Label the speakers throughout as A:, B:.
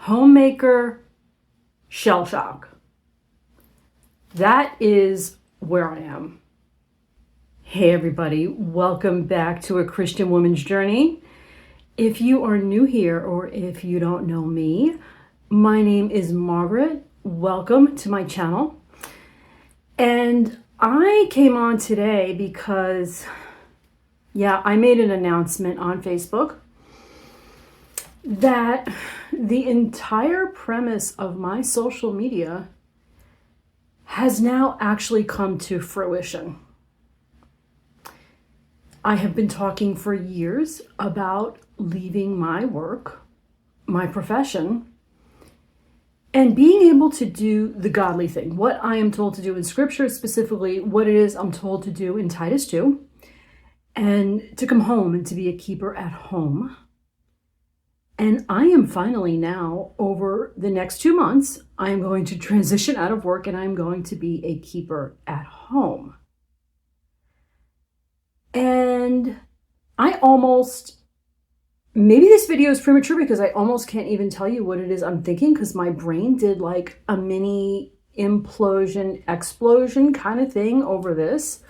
A: Homemaker shell shock. That is where I am. Hey everybody, welcome back to A Christian Woman's Journey. If you are new here or if you don't know me, my name is Margaret. Welcome to my channel. And I came on today because, I made an announcement on Facebook that the entire premise of my social media has now actually come to fruition. I have been talking for years about leaving my work, my profession, and being able to do the godly thing, what I am told to do in scripture, specifically what it is I'm told to do in Titus 2, and to come home and to be a keeper at home. And I am finally now, over the next 2 months, I am going to transition out of work and I'm going to be a keeper at home. And maybe this video is premature because I almost can't even tell you what it is I'm thinking, because my brain did like a mini implosion, explosion kind of thing over this.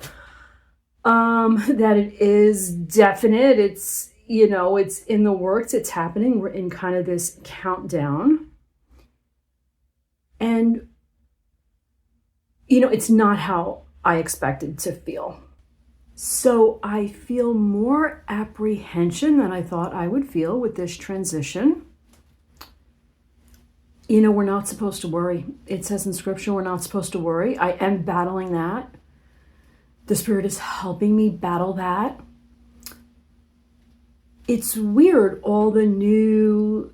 A: That it is definite. It's in the works, it's happening. We're in kind of this countdown. And, it's not how I expected to feel. So I feel more apprehension than I thought I would feel with this transition. We're not supposed to worry. It says in scripture, we're not supposed to worry. I am battling that. The Spirit is helping me battle that. It's weird, all the new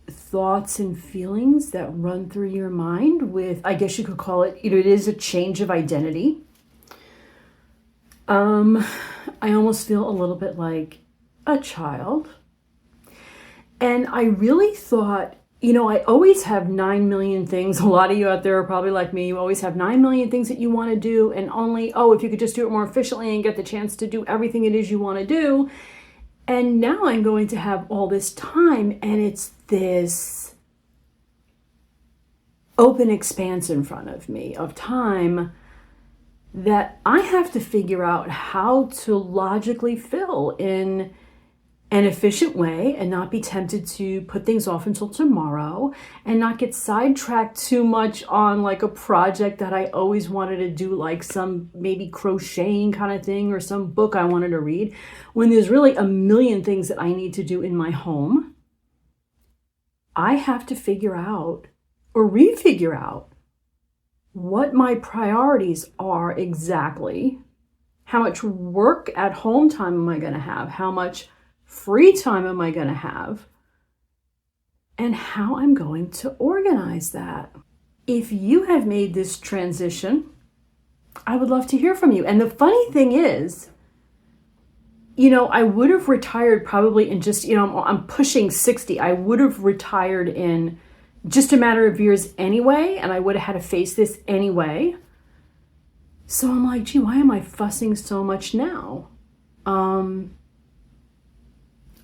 A: thoughts and feelings that run through your mind with, I guess you could call it, it is a change of identity. I almost feel a little bit like a child. And I really thought, I always have 9 million things. A lot of you out there are probably like me. You always have 9 million things that you want to do. And only, if you could just do it more efficiently and get the chance to do everything it is you want to do. And now I'm going to have all this time, and it's this open expanse in front of me of time that I have to figure out how to logically fill in an efficient way and not be tempted to put things off until tomorrow and not get sidetracked too much on like a project that I always wanted to do, like some maybe crocheting kind of thing or some book I wanted to read, when there's really a million things that I need to do in my home. I have to figure out or refigure out what my priorities are exactly. How much work at home time am I going to have? How much free time am I going to have? And how I'm going to organize that. If you have made this transition, I would love to hear from you. And the funny thing is, I would have retired probably in just, I'm pushing 60. I would have retired in just a matter of years anyway, and I would have had to face this anyway. So I'm like, gee, why am I fussing so much now?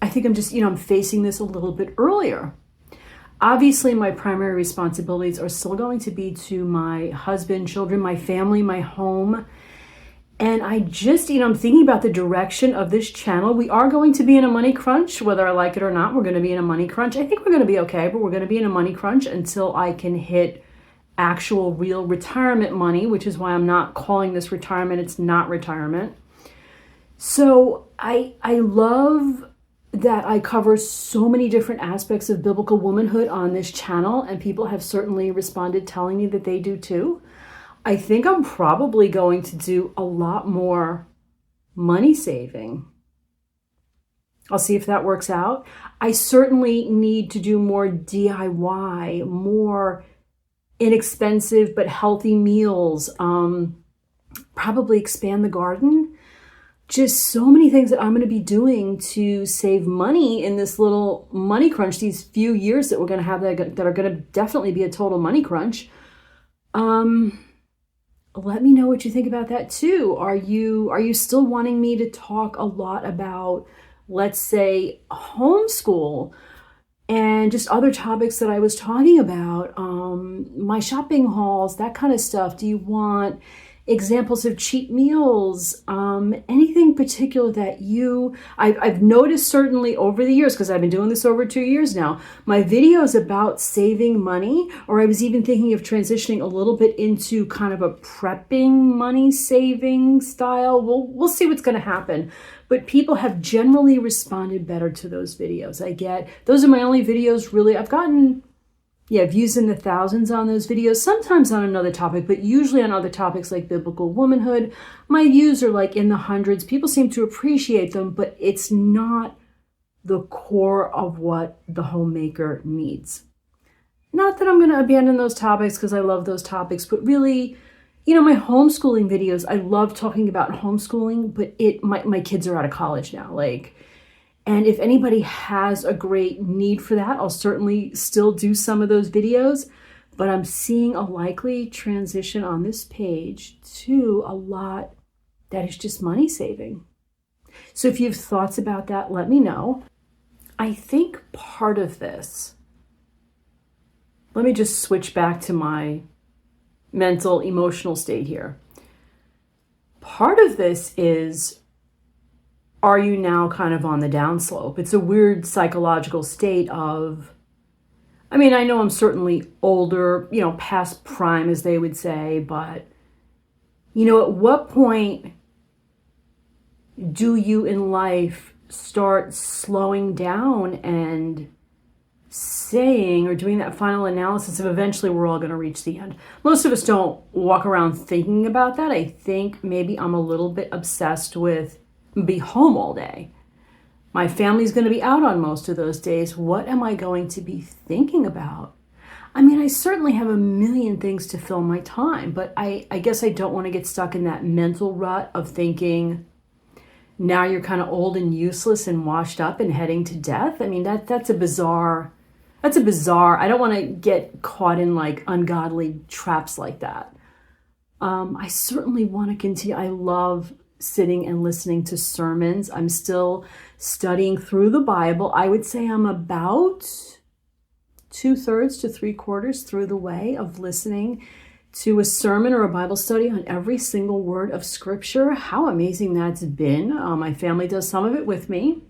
A: I think I'm just, I'm facing this a little bit earlier. Obviously, my primary responsibilities are still going to be to my husband, children, my family, my home. And I just, I'm thinking about the direction of this channel. We are going to be in a money crunch, whether I like it or not. We're going to be in a money crunch. I think we're going to be okay, but we're going to be in a money crunch until I can hit actual real retirement money, which is why I'm not calling this retirement. It's not retirement. So I love that I cover so many different aspects of biblical womanhood on this channel, and people have certainly responded telling me that they do too. I think I'm probably going to do a lot more money saving. I'll see if that works out. I certainly need to do more DIY, more inexpensive but healthy meals, probably expand the garden. Just so many things that I'm going to be doing to save money in this little money crunch, these few years that we're going to have that are going to definitely be a total money crunch. Let me know what you think about that too. Are you still wanting me to talk a lot about, let's say, homeschool? and just other topics that I was talking about, my shopping hauls, that kind of stuff. Do you want examples of cheap meals? Anything particular that I've noticed certainly over the years, because I've been doing this over 2 years now, my videos about saving money, or I was even thinking of transitioning a little bit into kind of a prepping money saving style. We'll see what's going to happen. But people have generally responded better to those videos. Those are my only videos really. I've gotten views in the thousands on those videos, sometimes on another topic, but usually on other topics like biblical womanhood. My views are like in the hundreds. People seem to appreciate them, but it's not the core of what the homemaker needs. Not that I'm going to abandon those topics because I love those topics, but really, my homeschooling videos, I love talking about homeschooling, but my kids are out of college now, and if anybody has a great need for that, I'll certainly still do some of those videos. But I'm seeing a likely transition on this page to a lot that is just money saving. So if you have thoughts about that, let me know. I think part of this, let me just switch back to my mental, emotional state here. Part of this is, are you now kind of on the downslope? It's a weird psychological state of, I know I'm certainly older, past prime, as they would say, but, at what point do you in life start slowing down and saying or doing that final analysis of eventually we're all going to reach the end? Most of us don't walk around thinking about that. I think maybe I'm a little bit obsessed with be home all day. My family's going to be out on most of those days. What am I going to be thinking about? I certainly have a million things to fill my time, but I guess I don't want to get stuck in that mental rut of thinking now you're kind of old and useless and washed up and heading to death. That's a bizarre, I don't want to get caught in ungodly traps like that. I certainly want to continue. I love sitting and listening to sermons. I'm still studying through the Bible. I would say I'm about 2/3 to 3/4 through the way of listening to a sermon or a Bible study on every single word of Scripture. How amazing that's been. My family does some of it with me.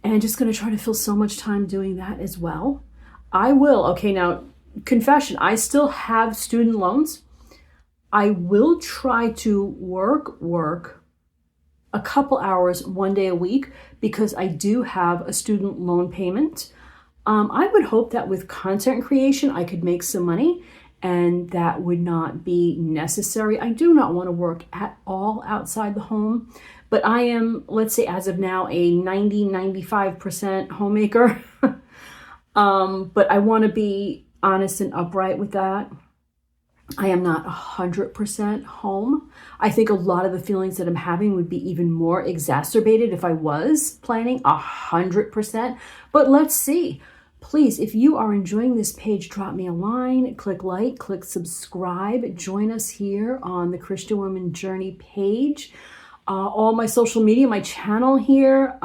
A: And just going to try to fill so much time doing that as well. Okay, now, confession, I still have student loans. I will try to work a couple hours one day a week because I do have a student loan payment. I would hope that with content creation, I could make some money and that would not be necessary. I do not want to work at all outside the home, but I am, let's say as of now, a 90-95% homemaker. But I want to be honest and upright with that. I am not 100% home. I think a lot of the feelings that I'm having would be even more exacerbated if I was planning 100%. But let's see. Please, if you are enjoying this page, drop me a line, click like, click subscribe, join us here on the Christian Woman Journey page. All my social media, my channel here,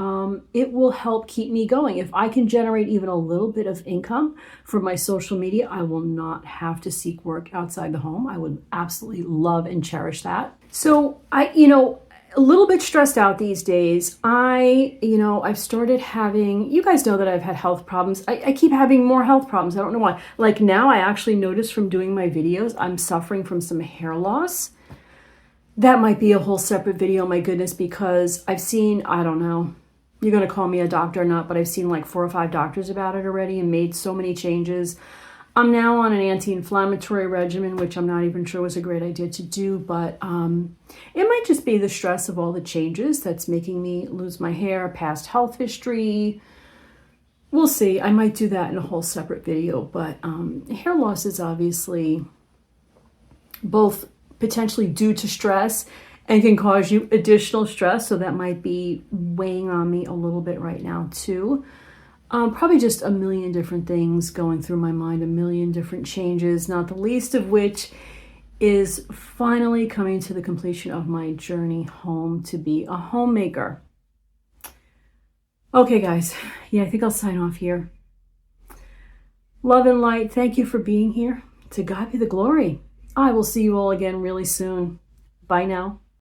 A: it will help keep me going. If I can generate even a little bit of income from my social media, I will not have to seek work outside the home. I would absolutely love and cherish that. So a little bit stressed out these days. I've started having, you guys know that I've had health problems. I keep having more health problems. I don't know why. Like now I actually noticed from doing my videos, I'm suffering from some hair loss. That might be a whole separate video, my goodness, because I've seen, I don't know, you're going to call me a doctor or not, but I've seen like 4 or 5 doctors about it already and made so many changes. I'm now on an anti-inflammatory regimen, which I'm not even sure was a great idea to do, but it might just be the stress of all the changes that's making me lose my hair, past health history. We'll see. I might do that in a whole separate video, but hair loss is obviously both potentially due to stress and can cause you additional stress. So that might be weighing on me a little bit right now too. Probably just a million different things going through my mind, a million different changes, not the least of which is finally coming to the completion of my journey home to be a homemaker. Okay, guys. Yeah, I think I'll sign off here. Love and light, thank you for being here. To God be the glory. I will see you all again really soon. Bye now.